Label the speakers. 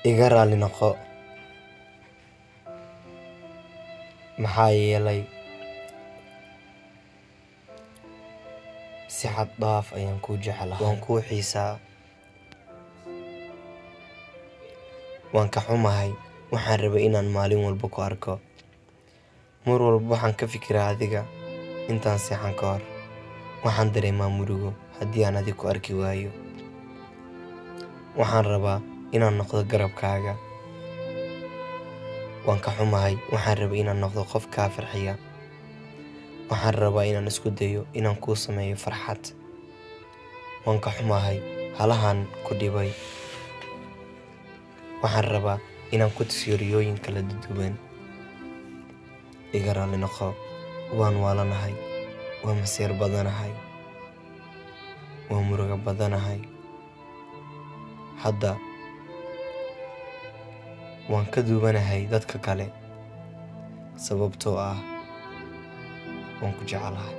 Speaker 1: iga raali noqo maxaa yeelay si xad dhaaf ayaan kuu jeclahay. Waan kuu xiisaa, waan ka xumahay. Waxaan rabay inaan maalin walba ku arko. Mar walba waxaan ka fikiraa adiga intaan seexan ka hor. Waxaan dareemaa murugo haddii aan adiga ku arki waayo. Waxaan rabaa inaan noqdo garabkaaga. Waan ka xumahay. Waxaan rabay inaan noqdo qof kaa farxiya. Waxaan rabaa inaan isku dayo inaan kuu sameeyo farxad. Waan ka xumahay halahan ku dhibay. Waxaan rabaa inaan ku tusiyo riyooyin kala duwan. Iga raali noqo. Waan waalanahay, waan masiir badanahay, waan murugo badanahay. Hadda waan ka duwanahay dadka kale sababtoo ah waan ku jecelahay.